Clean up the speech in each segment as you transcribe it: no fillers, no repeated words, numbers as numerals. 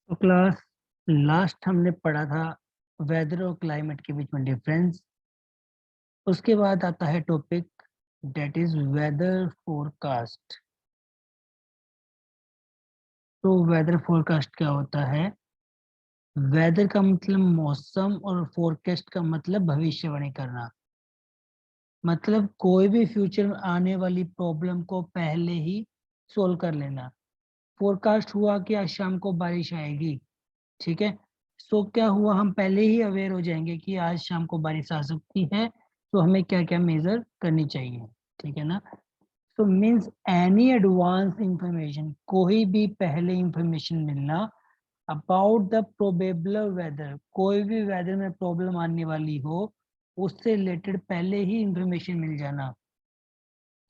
तो class last हमने पढ़ा था वेदर और क्लाइमेट के बीच में डिफरेंस। उसके बाद आता है topic that is whether forecast. तो वेदर फोरकास्ट क्या होता है? वेदर का मतलब मौसम और फोरकास्ट का मतलब भविष्यवाणी करना। मतलब कोई भी फ्यूचर में आने वाली प्रॉब्लम को पहले ही सोल्व कर लेना। फोरकास्ट हुआ कि आज शाम को बारिश आएगी, ठीक है। सो क्या हुआ, हम पहले ही अवेयर हो जाएंगे कि आज शाम को बारिश आ सकती है, तो हमें क्या क्या मेजर करनी चाहिए, ठीक है ना। So means any advance information, कोई भी पहले इंफॉर्मेशन मिलना अबाउट द प्रोबेबल वेदर, कोई भी वेदर में प्रॉब्लम आने वाली हो उससे रिलेटेड पहले ही इंफॉर्मेशन मिल जाना,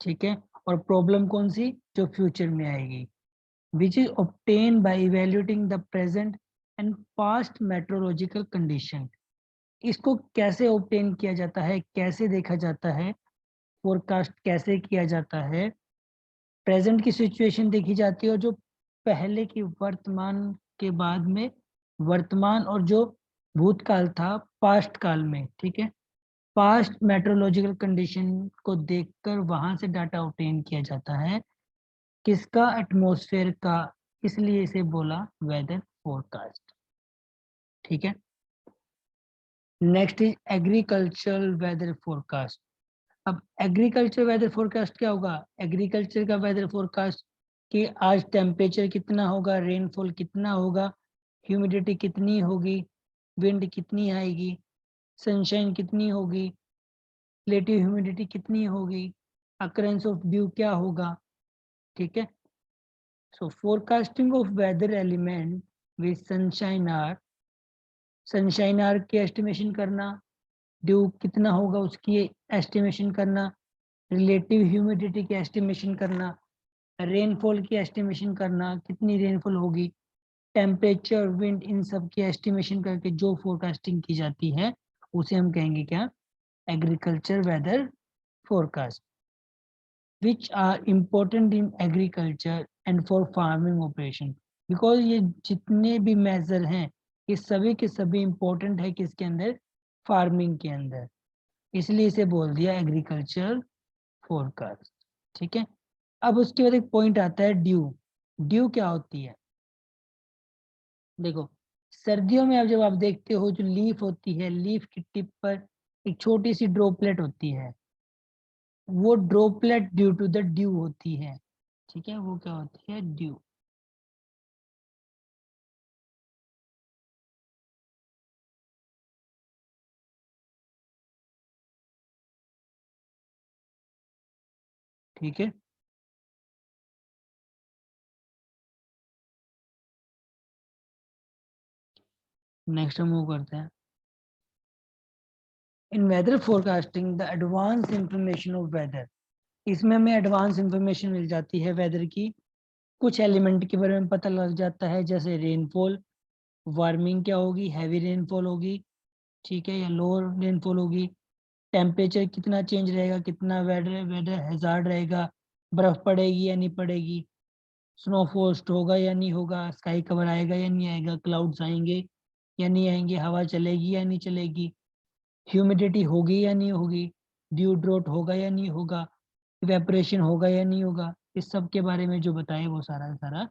ठीक है। और प्रॉब्लम कौन सी, जो फ्यूचर में आएगी, which is obtained by evaluating the present and past meteorological condition। इसको कैसे obtain किया जाता है, कैसे देखा जाता है, फोरकास्ट कैसे किया जाता है? प्रेजेंट की सिचुएशन देखी जाती है और जो पहले की वर्तमान के बाद में वर्तमान और जो भूतकाल था पास्ट काल में, ठीक है। पास्ट मेट्रोलॉजिकल कंडीशन को देखकर वहां से डाटा ऑब्टेन किया जाता है, किसका, एटमॉस्फेयर का। इसलिए इसे बोला वेदर फोरकास्ट, ठीक है। Next is agricultural weather forecast. अब एग्रीकल्चर वेदर फोरकास्ट क्या होगा? एग्रीकल्चर का वेदर फोरकास्ट कि आज टेम्परेचर कितना होगा, रेनफॉल कितना होगा, ह्यूमिडिटी कितनी होगी, विंड कितनी आएगी, सनशाइन कितनी होगी, रिलेटिव ह्यूमिडिटी कितनी होगी, अकरेंस ऑफ ड्यू क्या होगा, ठीक है। So forecasting of weather element with sunshine hour की एस्टिमेशन करना, ड्यू कितना होगा उसकी एस्टिमेशन करना, रिलेटिव ह्यूमिडिटी की एस्टिमेशन करना, रेनफॉल की एस्टिमेशन करना, कितनी रेनफॉल होगी, टेम्परेचर, विंड, इन सब की एस्टिमेशन करके जो फोरकास्टिंग की जाती है उसे हम कहेंगे क्या? Agriculture weather forecast, which are important in agriculture and for farming operation। Because ये जितने भी मेजर हैं ये सभी के सभी इंपॉर्टेंट है किसके अंदर? फार्मिंग के अंदर, इसलिए इसे बोल दिया एग्रीकल्चर फोरकास्ट, ठीक है। अब उसके बाद एक पॉइंट आता है ड्यू। ड्यू क्या होती है? देखो, सर्दियों में अब जब आप देखते हो जो लीफ होती है, लीफ की टिप पर एक छोटी सी ड्रॉपलेट होती है, वो droplet due to the dew होती है, ठीक है। वो क्या होती है? ड्यू। ठीक है, नेक्स्ट हम वो करते हैं in weather forecasting the advance information of weather. इसमें हमें एडवांस इंफॉर्मेशन मिल जाती है वेदर की, कुछ एलिमेंट के बारे में पता लग जाता है, जैसे रेनफॉल, वार्मिंग क्या होगी, हैवी रेनफॉल होगी, ठीक है, या लोअर रेनफॉल होगी, टेम्परेचर कितना चेंज रहेगा, कितना वेदर वेदर हैजार्ड रहेगा, बर्फ पड़ेगी या नहीं पड़ेगी, स्नोफॉस्ट होगा या नहीं होगा, स्काई कवर आएगा या नहीं आएगा, क्लाउड्स आएंगे या नहीं आएंगे, हवा चलेगी या नहीं चलेगी, ह्यूमिडिटी होगी या नहीं होगी, ड्यू ड्रॉट होगा या नहीं होगा, इवेपोरेशन होगा या नहीं होगा, इस सब के बारे में जो बताए वो सारा सारा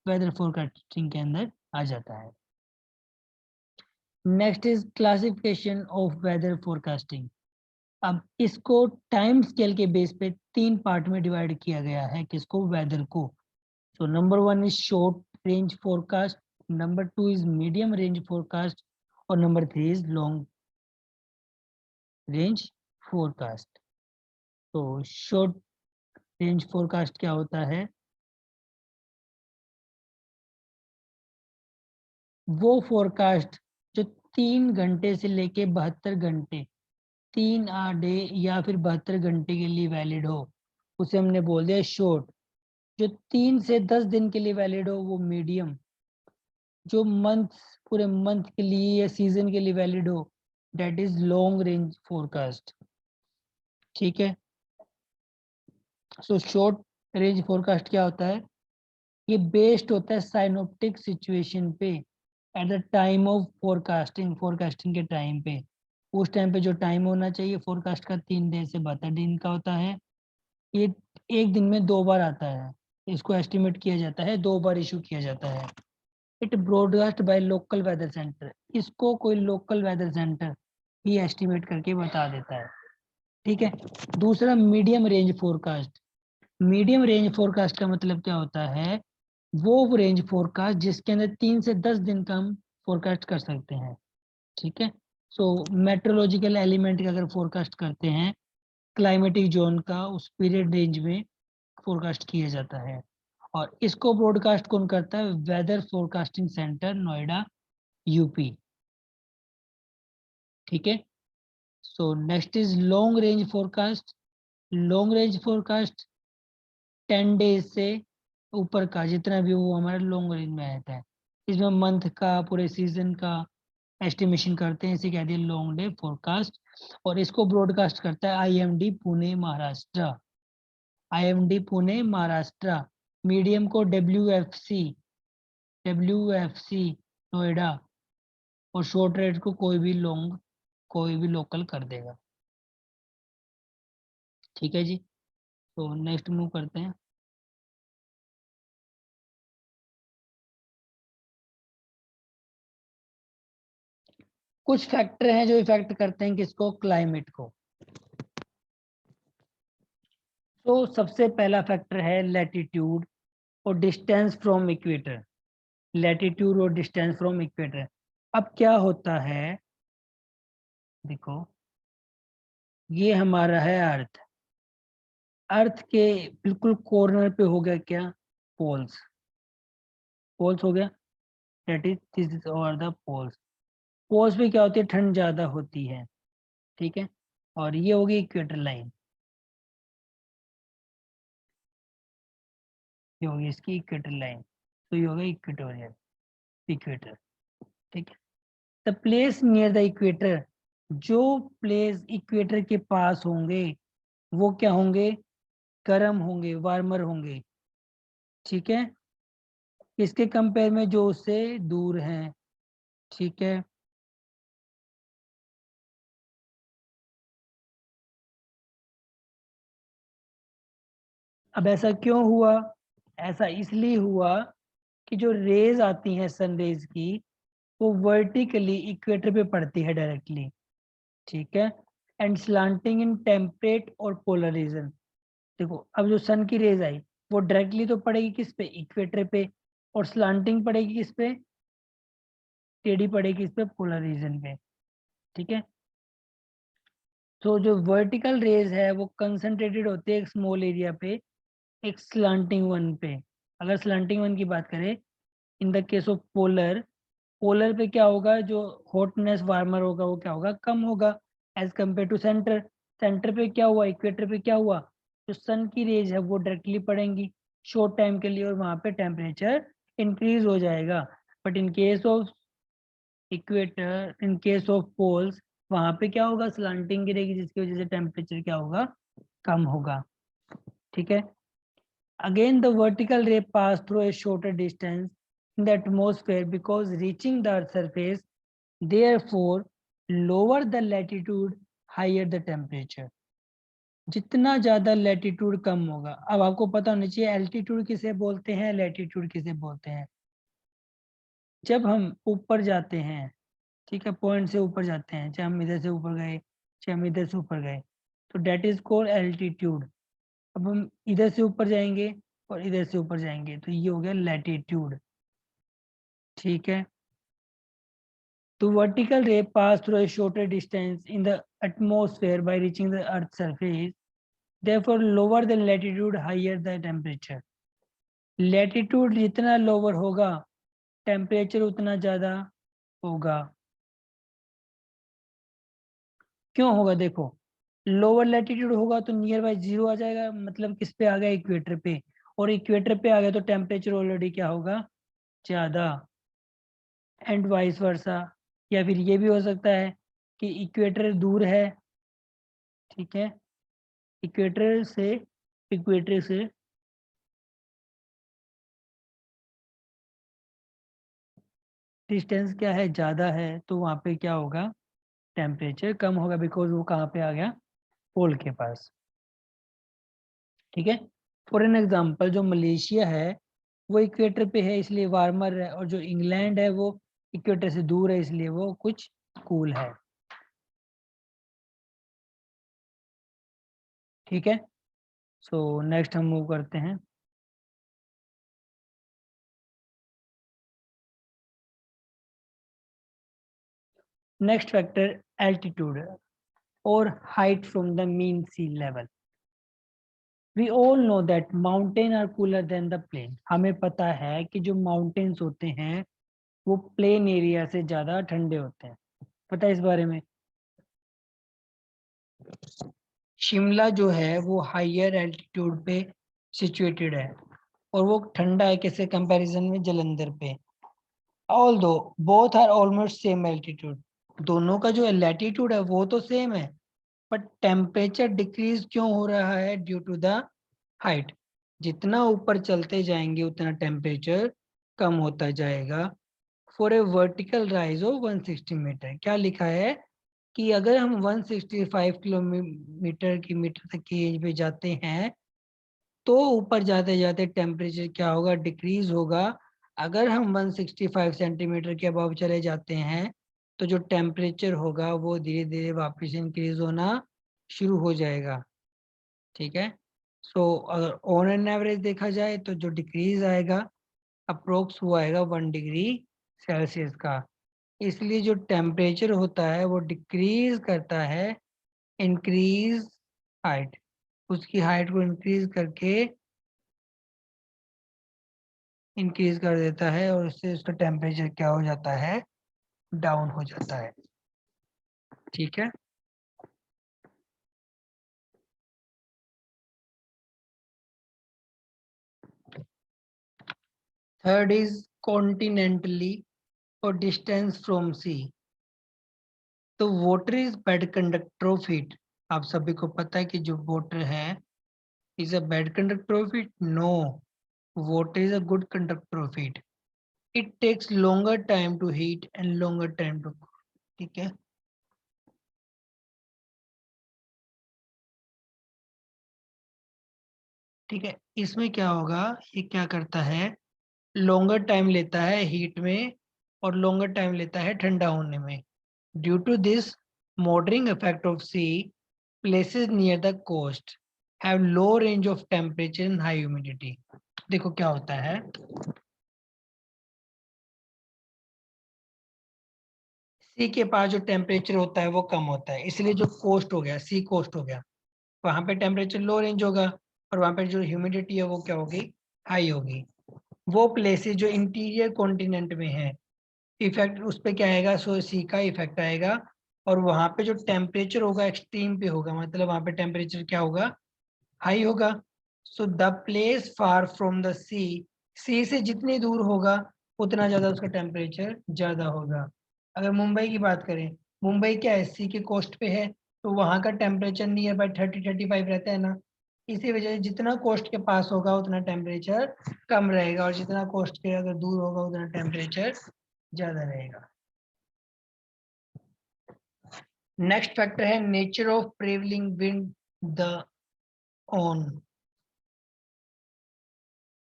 वेदर फोरकास्टिंग के अंदर आ जाता है। Next is classification of weather forecasting. अब इसको टाइम स्केल के बेस पे तीन पार्ट में डिवाइड किया गया है, किसको? वेदर को। So number one is short range forecast, number two is medium range forecast, और number three is long range forecast. तो शॉर्ट रेंज फोरकास्ट क्या होता है? वो फोरकास्ट जो 3 घंटे से लेके 72 घंटे, 3 डे या फिर 72 घंटे के लिए वैलिड हो, उसे हमने बोल दिया शॉर्ट। जो 3 से 10 दिन के लिए वैलिड हो वो मीडियम, जो मंथ, पूरे मंथ के लिए या सीजन के लिए वैलिड हो that is long range forecast, ठीक है। सो शॉर्ट रेंज फोरकास्ट क्या होता है? ये बेस्ड होता है साइनोप्टिक सिचुएशन पे, at the time of forecasting के टाइम पे, उस टाइम पे जो टाइम होना चाहिए फोरकास्ट का 3 दिन से 72 दिन का होता है। ये एक दिन में 2 बार आता है, इसको एस्टिमेट किया जाता है, 2 बार इशू किया जाता है। It broadcast by local weather centre, इसको कोई लोकल वेदर सेंटर ही एस्टिमेट करके बता देता है। ठीक है। दूसरा medium range forecast. Medium range forecast का मतलब क्या होता है? वो रेंज फोरकास्ट जिसके अंदर 3 से 10 दिन का हम फोरकास्ट कर सकते हैं। ठीक है। सो मेट्रोलॉजिकल एलिमेंट का अगर फोरकास्ट करते हैं क्लाइमेटिक जोन का, उस पीरियड रेंज में फोरकास्ट किया जाता है। और इसको ब्रॉडकास्ट कौन करता है? Weather forecasting centre Noida, UP. ठीक है। So next is long range forecast. Long range forecast 10 days से ऊपर का जितना भी वो हमारे लॉन्ग रेंज में आता है, इसमें मंथ का, पूरे सीजन का एस्टिमेशन करते हैं, इसे कहते हैं लॉन्ग डे फोरकास्ट। और इसको ब्रॉडकास्ट करता है IMD Pune Maharashtra. IMD Pune Maharashtra. Medium को डब्ल्यूएफसी नोएडा। और शॉर्ट रेट को कोई भी लोकल कर देगा। ठीक है जी। तो नेक्स्ट मूव करते हैं। कुछ फैक्टर हैं जो इफेक्ट करते हैं किसको? क्लाइमेट को। तो सबसे पहला फैक्टर है लैटिट्यूड और डिस्टेंस फ्रॉम इक्वेटर। लैटिट्यूड और डिस्टेंस फ्रॉम इक्वेटर। अब क्या होता है, देखो, ये हमारा है अर्थ। अर्थ के बिल्कुल कॉर्नर पे हो गया क्या? पोल्स। पोल्स हो गया, दैट इज दिस इज और द पोल्स। पोल्स पे क्या होती है? ठंड ज्यादा होती है। ठीक है। और ये होगी इक्वेटर लाइन, ये होगी इसकी इक्वेटर लाइन। तो ये होगा इक्वेटोरियल, इक्वेटर। ठीक है। The place near the equator, जो प्लेस इक्वेटर के पास होंगे वो क्या होंगे? गर्म होंगे, वार्मर होंगे। ठीक है। इसके कंपेयर में जो उससे दूर हैं। ठीक है। अब ऐसा क्यों हुआ? ऐसा इसलिए हुआ कि जो रेज आती हैं सन रेज की, वो वर्टिकली इक्वेटर पे पड़ती है डायरेक्टली। ठीक है। एंड स्लांटिंग इन टेम्परेट और पोलर रीजन। देखो, अब जो सन की रेज आई वो डायरेक्टली तो पड़ेगी किस पे? इक्वेटर पे। और स्लांटिंग पड़ेगी किस पे? टेढ़ी पड़ेगी इस पे, पोलर रीजन पे। ठीक है। तो जो वर्टिकल रेज है वो कंसंट्रेटेड होती है एक स्मॉल एरिया पे, एक स्लांटिंग वन पे। अगर स्लांटिंग वन की बात करें, in the case of polar, polar पे क्या होगा? जो हॉटनेस वार्मर होगा वो क्या होगा? कम होगा as compared to centre. Centre पे क्या हुआ? इक्वेटर पे क्या हुआ? जो सन की रेज है वो डायरेक्टली पड़ेंगी शॉर्ट टाइम के लिए, और वहां पे टेम्परेचर इंक्रीज हो जाएगा। But in case of equator, in case of poles, वहां पे क्या होगा? स्लांटिंग गिरेगी जिसकी वजह से टेम्परेचर क्या होगा? कम होगा। ठीक है। Again, the vertical ray pass through a shorter distance in the atmosphere because reaching the Earth's surface, therefore, lower the latitude, higher the temperature. जितना ज्यादा लैटिट्यूड कम होगा, अब आपको पता होना चाहिए एल्टीट्यूड किसे बोलते हैं, लैटिट्यूड किसे बोलते हैं। जब हम ऊपर जाते हैं, ठीक है, पॉइंट से ऊपर जाते हैं, चाहे हम इधर से ऊपर गए चाहे हम इधर से ऊपर गए, तो डेट इज कॉल्ड एल्टीट्यूड। अब हम इधर से ऊपर जाएंगे और इधर से ऊपर जाएंगे तो ये हो गया लैटिट्यूड। ठीक है। तो वर्टिकल रे pass through a shorter distance in the atmosphere by reaching the earth's surface, therefore lower the latitude, higher the temperature. Latitude जितना लोअर होगा टेम्परेचर उतना ज्यादा होगा। क्यों होगा? देखो, लोअर लैटिट्यूड होगा तो नियर बाई जीरो आ जाएगा, मतलब किस पे आ गया? इक्वेटर पे। और इक्वेटर पे आ गया तो टेम्परेचर ऑलरेडी क्या होगा? ज्यादा। And vice versa. या फिर ये भी हो सकता है कि इक्वेटर दूर है। ठीक है। इक्वेटर से, इक्वेटर से डिस्टेंस क्या है, ज़्यादा है, तो वहाँ पे क्या होगा, टेम्परेचर कम होगा, बिकॉज वो कहाँ पे आ गया, पोल के पास। ठीक है। फॉर एन एग्जाम्पल, जो मलेशिया है वो इक्वेटर पे है इसलिए वार्मर है, और जो इंग्लैंड है वो इक्वेटर से दूर है इसलिए वो कुछ कूल है। ठीक है। सो नेक्स्ट हम मूव करते हैं। नेक्स्ट फैक्टर एल्टीट्यूड और height from the mean sea level. We all know that mountain are cooler than the plain. हमें पता है कि जो माउंटेन्स होते हैं वो प्लेन एरिया से ज्यादा ठंडे होते हैं। पता है इस बारे में। शिमला जो है वो हाइयर एल्टीट्यूड पे सिचुएटेड है, और वो ठंडा है किससे कंपैरिजन में, जलंधर पे। Although both are almost same altitude, दोनों का जो लैटिट्यूड है वो तो सेम है, बट टेम्परेचर डिक्रीज क्यों हो रहा है, ड्यू टू द हाइट। जितना ऊपर चलते जाएंगे उतना टेम्परेचर कम होता जाएगा। For a vertical rise of 160 metre, क्या लिखा है कि अगर हम 165 किलोमीटर की मीटर तक की एज पे जाते हैं तो ऊपर जाते जाते टेम्परेचर क्या होगा, डिक्रीज होगा। अगर हम 165 सेंटीमीटर के अबव चले जाते हैं तो जो टेम्परेचर होगा वो धीरे धीरे वापस इंक्रीज होना शुरू हो जाएगा। ठीक है। सो अगर ऑन एन एवरेज देखा जाए तो जो डिक्रीज आएगा अप्रोक्स वो आएगा 1 डिग्री सेल्सियस का। इसलिए जो टेम्परेचर होता है वो डिक्रीज करता है, इंक्रीज हाइट, उसकी हाइट को इंक्रीज कर देता है, और उससे उसका टेम्परेचर क्या हो जाता है, डाउन हो जाता है। ठीक है। थर्ड इज कॉन्टिनेंटली और डिस्टेंस फ्रॉम सी। तो water is bad conductor of heat. आप सभी को पता है कि जो वाटर है is a bad conductor of heat, no, water is a good conductor of heat. It takes longer time to heat and longer time to cool. ठीक है। ठीक है, इसमें क्या होगा, ये क्या करता है, लॉन्गर टाइम लेता है हीट में और लॉन्गर टाइम लेता है ठंडा होने में। Due to this moderating effect of sea, places near the coast have low range of temperature and high humidity. देखो क्या होता है, सी के पास जो टेम्परेचर होता है वो कम होता है, इसलिए जो कोस्ट हो गया, सी कोस्ट हो गया, वहां पे टेम्परेचर लो रेंज होगा, और वहां पे जो ह्यूमिडिटी है वो क्या होगी, हाई होगी। वो प्लेसेस जो इंटीरियर कॉन्टिनेंट में है, इफेक्ट उस पे क्या आएगा, सो सी का इफेक्ट आएगा, और वहां पे जो टेम्परेचर होगा एक्सट्रीम पे होगा, मतलब वहां पे टेम्परेचर क्या होगा, हाई होगा। So the place far from the sea, sea से जितनी दूर होगा उतना ज्यादा उसका टेम्परेचर ज्यादा होगा। अगर मुंबई की बात करें, मुंबई क्या है, सी के कोस्ट पे है, तो वहां का टेम्परेचर नियर बाय 30-35 रहता है ना। इसी वजह से जितना कोस्ट के पास होगा उतना टेम्परेचर कम रहेगा, और जितना कोस्ट के अगर दूर होगा उतना टेम्परेचर ज्यादा रहेगा। नेक्स्ट फैक्टर है nature of prevailing wind, the on.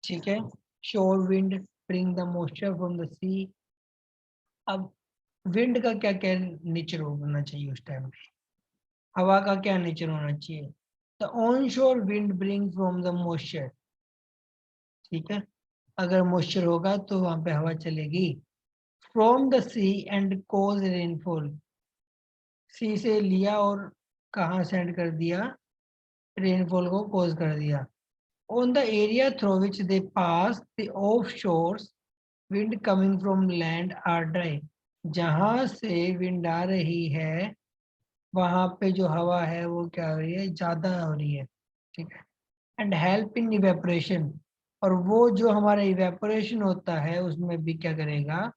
ठीक है। Shore wind bring the moisture from the sea. अब विंड का क्या क्या नेचर होना चाहिए उस टाइम पे, हवा का क्या नेचर होना चाहिए, the on shore wind bring from the moisture. ठीक है। अगर मॉइस्चर होगा तो वहां पे हवा चलेगी, from the sea and cause rainfall. Sea से लिया और कहाँ सेंड कर दिया, रेनफॉल को कोज कर दिया। On the area through which they pass the off shores, wind coming from land are dry. जहां से विंड आ रही है वहां पे जो हवा है वो क्या हो रही है, ज्यादा हो रही है। ठीक है। एंड हेल्प इन इवेपोरेशन, और वो जो हमारा इवेपोरेशन होता है उसमें भी क्या करेगा,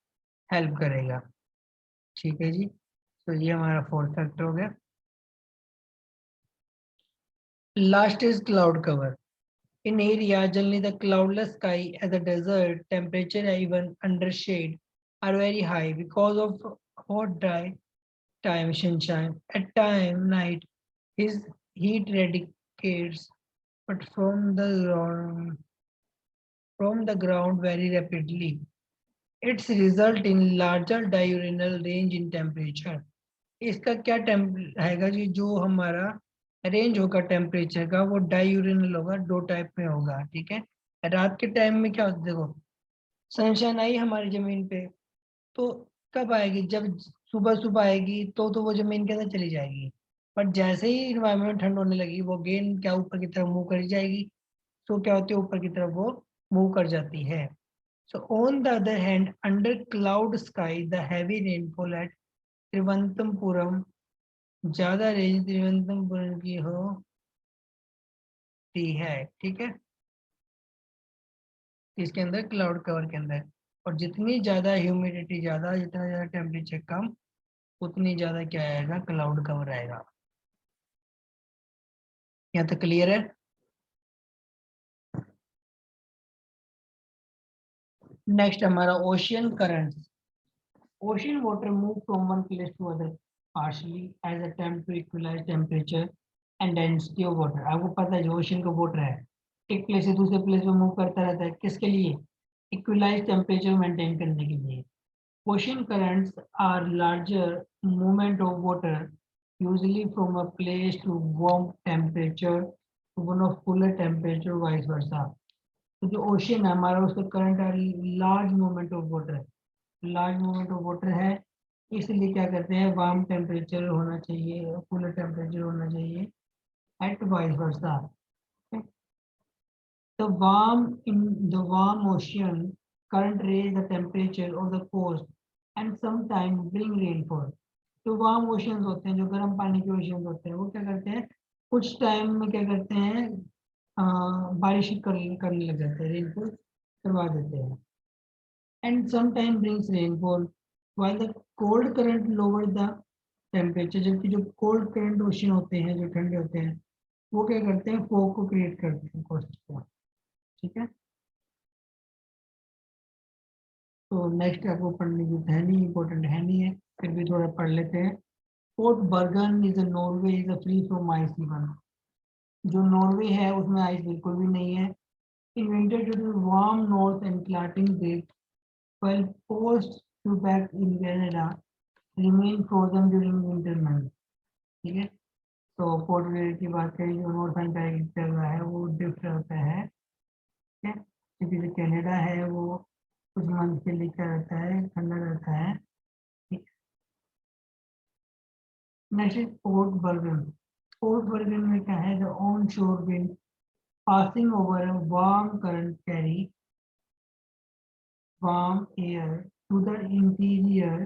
हेल्प करेगा। ठीक है जी। तो ये हमारा फोर्थ फैक्टर हो गया। Last is cloud cover. In area, generally the cloudless sky as a desert, temperature even under shade are very high because of hot dry time sunshine. At time night, his heat radiates but from the ground very rapidly. It's result in larger diurnal range in temperature. इसका क्या temp रहेगा जी, जो हमारा range होगा temperature का वो डायूरिनल होगा, दो टाइप में होगा, ठीक है। रात के टाइम में क्या होता है, देखो सनशाइन आई हमारी जमीन पे, तो कब आएगी, जब सुबह सुबह आएगी तो वो जमीन के अंदर चली जाएगी। बट जैसे ही इन्वायरमेंट ठंड होने लगी वो गेन क्या ऊपर की तरफ मूव कर जाएगी, तो क्या होती है ऊपर की तरफ वो मूव कर जाती है। So on the other hand under cloud sky the heavy rainfall at Thiruvananthapuram, ज्यादा रेंज त्रिवेंद्रपुरम की होती है, ठीक है, इसके अंदर क्लाउड कवर के अंदर। और जितनी ज्यादा ह्यूमिडिटी ज्यादा, जितना ज्यादा टेम्परेचर कम, उतनी ज्यादा क्या आएगा, क्लाउड कवर आएगा। यहाँ तक क्लियर है। नेक्स्ट हमारा ocean currents. Ocean water move from one place to other partially as attempt to equalise temperature and density of water. आपको पता है जो ओशियन का वाटर है एक प्लेस से दूसरे प्लेस में मूव करता रहता है, किसके लिए, इक्वलाइज टेम्परेचर मेंटेन करने के लिए। Ocean currents are larger movement of water, usually from a place to warm temperature to one of cooler temperature, vice versa. तो जो ओशियन है हमारा उसका करंट है large movement of water, large movement of water है, इसलिए क्या करते हैं वार्म टेम्परेचर होना चाहिए, कूलर टेम्परेचर होना चाहिए, at vice versa. The warm ocean current raise the temperature of the coast and sometimes bring rainfall. जो वार्म ओशियंस होते हैं, जो गर्म पानी के ओशियंस होते हैं, वो क्या करते हैं कुछ टाइम में क्या करते हैं, बारिश करने लग जाते हैं, रेनफॉल करवा देते हैं। And sometime brings rainfall while the cold current lower the temperature, जबकि जो कोल्ड करंट ओशियन होते हैं जो ठंडे होते हैं वो क्या करते हैं, फॉग को क्रिएट करते हैं कोस्ट को, ठीक है। तो नेक्स्ट आपको पढ़ने की है नहीं, इम्पोर्टेंट है नहीं है, फिर भी थोड़ा पढ़ लेते हैं। Port Bergen is a Norway is a free from ice even. जो नॉर्वे है उसमें आइस बिल्कुल भी नहीं है। In winter due to warm north and clotting break, while post to back in Canada remain frozen during winter month, ठीक है। तो पोर्ट ब्लेयर की बात करें, जो नॉर्थ एंटार्क्टिक चल रहा है वो डिफ्ट रहता है, ठीक है, क्योंकि जो कनाडा है वो कुछ मंथ के लिए क्या रहता है, ठंडा रहता है। Next is port Bergen. Port Bergen में क्या है, the on shore wind passing over a warm current carry warm air to the interior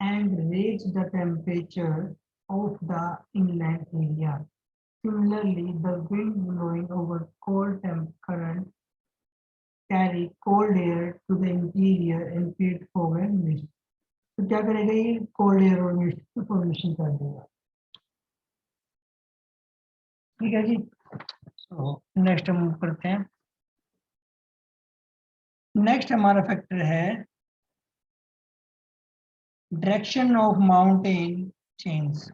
and raise the temperature of the inland area. Similarly, the wind blowing over cold current carry cold air to the interior and create fog and mist. तो क्या करेगा ये, cold air और mist की formation कर देगा, ठीक है जी। नेक्स्ट हम करते हैं। नेक्स्ट हमारा फैक्टर है direction of mountain change.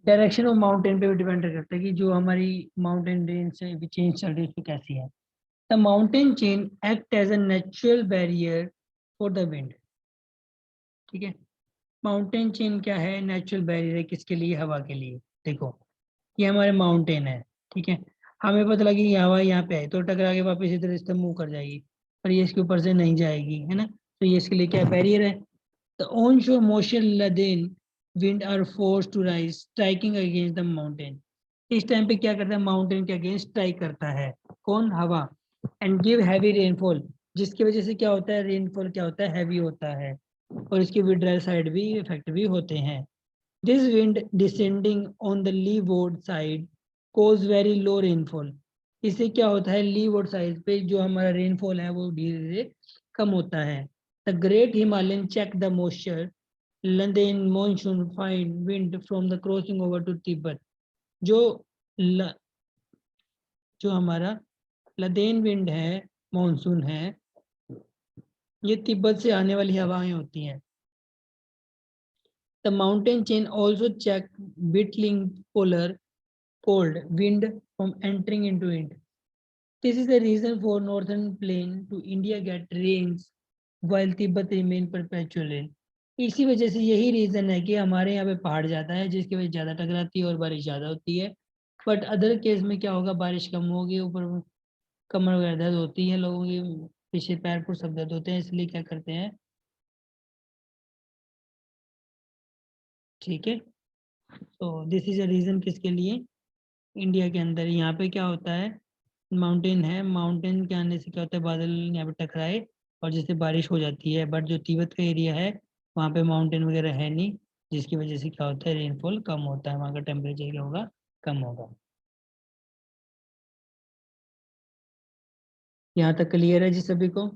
Direction of mountain पे डिपेंड करता है कि जो हमारी माउंटेन रेंज से चेंज चल रही है कैसी है। The mountain chain act as a natural barrier for the wind, ठीक है। माउंटेन चेन क्या है, नेचुरल बैरियर है, किसके लिए, हवा के लिए। देखो ये हमारे माउंटेन है, ठीक है, हमें पता लगी ये हवा यहाँ पे है तो टकरा के वापस इधर इस मूव कर जाएगी, पर ये इसके ऊपर से नहीं जाएगी, है ना, तो ये इसके लिए क्या बैरियर है। The on shore motion laden wind are force to rise striking against the mountain. इस टाइम पे क्या करता है, माउंटेन के अगेंस्ट स्ट्राइक करता है, कौन, हवा। एंड गिव हैवी रेनफॉल, जिसकी वजह से क्या होता है, रेनफॉल क्या होता है, हैवी होता है, और इसके विड्राल साइड भी इफेक्ट भी होते हैं। This wind descending on the leeward side cause very low rainfall. इससे क्या होता है, लीवोर्ड साइड पे जो हमारा रेनफॉल है वो धीरे धीरे कम होता है। The great Himalayan check the moisture laden monsoon find wind from the crossing over to Tibet. जो जो हमारा लदेन विंड है, मॉनसून है, ये तिब्बत से आने वाली हवाएं होती हैं। The mountain chain also check biting polar cold wind from entering into it. This is the reason for northern plain to India get rains while Tibet remain perpetual rain. इसी वजह से यही रीजन है कि हमारे यहाँ पे पहाड़ ज्यादा है जिसकी वजह ज्यादा टकराती है और बारिश ज्यादा होती है। बट अदर केस में क्या होगा, बारिश कम होगी, ऊपर कमर वगैरह दर्द होती है लोगों की, पीछे पैर पर सब दर्द होते हैं, इसलिए क्या करते हैं, ठीक है। तो दिस इज अ रीजन किसके लिए, इंडिया के अंदर यहाँ पे क्या होता है, माउंटेन है, माउंटेन के आने से क्या होता है, बादल यहाँ पे टकराए और जिससे बारिश हो जाती है। बट जो तिब्बत का एरिया है वहाँ पे माउंटेन वगैरह है नहीं, जिसकी वजह से क्या होता है, रेनफॉल कम होता है, वहाँ का टेम्परेचर क्या होगा, कम होगा। यहाँ तक क्लियर है जी सभी को?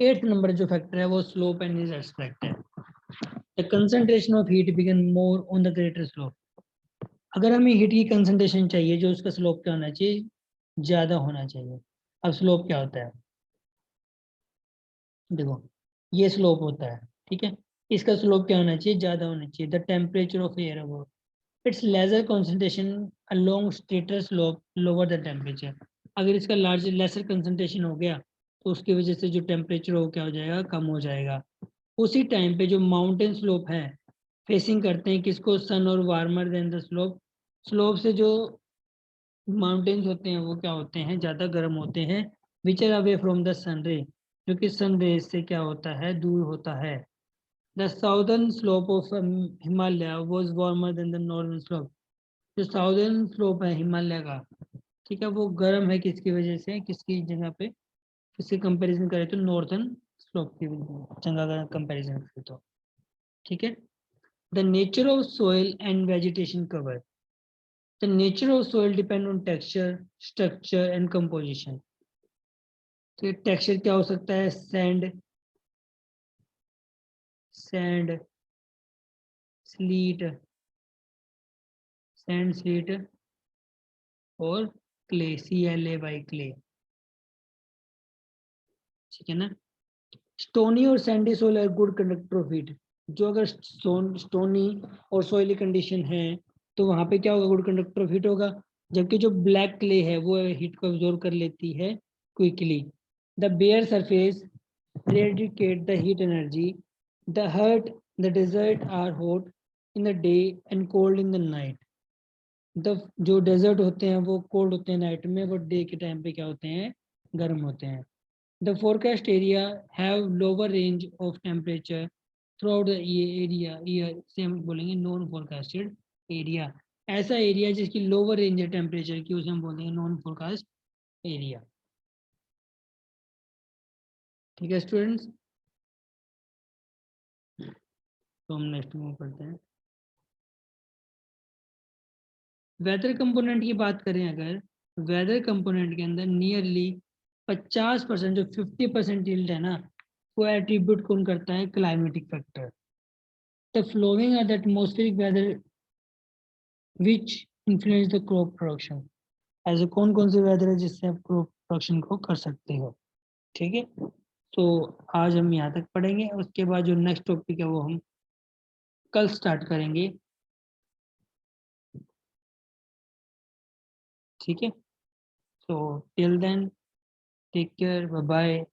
एट्थ नंबर जो फैक्टर है वो स्लोप एंड इज एस्पेक्ट है। The concentration of heat begin more on the greater slope. अगर हमें हीट की कंसंट्रेशन चाहिए जो उसका स्लोप क्या होना चाहिए, ज्यादा होना चाहिए। अब स्लोप क्या होता है, देखो ये स्लोप होता है, ठीक है, इसका स्लोप क्या होना चाहिए, ज्यादा होना चाहिए। The temperature of air above its lesser concentration along straighter slope lower the temperature. अगर इसका लार्ज लेसर कंसंट्रेशन हो गया तो उसकी वजह से जो टेम्परेचर हो क्या हो जाएगा, कम हो जाएगा। उसी टाइम पे जो माउंटेन स्लोप है फेसिंग करते हैं किसको, सन और warmer than the slope. Slope से जो माउंटेन्स होते हैं वो क्या होते हैं, ज्यादा गर्म होते हैं, which are away from the sun ray, जो कि सन रे से क्या होता है, दूर होता है। The southern slope of Himalaya was warmer than the northern slope. जो साउदर्न स्लोप है हिमालय का, ठीक है, वो गर्म है किसकी वजह से, किसकी जगह पे, किसके कंपैरिजन करें तो नॉर्दर्न स्लोप की जगह का कंपैरिजन करें तो, ठीक है। The nature of soil and vegetation cover. The nature of soil depend on texture, structure and composition. तो टेक्सचर क्या हो सकता है, sand, sand, silt, sand silt और क्ले, CLAY क्ले, ठीक है ना। स्टोनी और sandy soil are good conductor of heat. जो अगर स्टोनी और सोइली कंडीशन है तो वहां पे क्या होगा, गुड कंडक्टर ऑफ हीट होगा। जबकि जो ब्लैक क्ले है वो हीट को एब्जॉर्ब कर लेती है quickly. The bare surface radiate the heat energy. The hurt, the desert are hot in the day and cold in the night. The जो डेजर्ट होते हैं वो कोल्ड होते हैं नाइट में, बट डे के टाइम पे क्या होते हैं, गर्म होते हैं। The forecast area have lower range of temperature throughout the area year, से हम बोलेंगे नॉन फोरकास्टेड एरिया। ऐसा एरिया जिसकी लोअर रेंज है टेम्परेचर की उसे हम बोलेंगे नॉन फोरकास्ट एरिया। ठीक है स्टूडेंट्स, तो हम नेक्स्ट मूव करते हैं। वेदर कंपोनेंट की बात करें अगर, वेदर कंपोनेंट के अंदर नियरली 50%, जो 50% यील्ड है ना, वो एट्रीब्यूट कौन करता है, climatic factor. The flowing are the atmospheric weather which influence the crop production. ऐसे कौन कौन से वेदर है जिससे आप क्रॉप प्रोडक्शन को कर सकते हो, ठीक है। तो आज हम यहाँ तक पढ़ेंगे, उसके बाद जो नेक्स्ट टॉपिक है वो हम कल स्टार्ट करेंगे, ठीक है। तो till then take care, bye bye.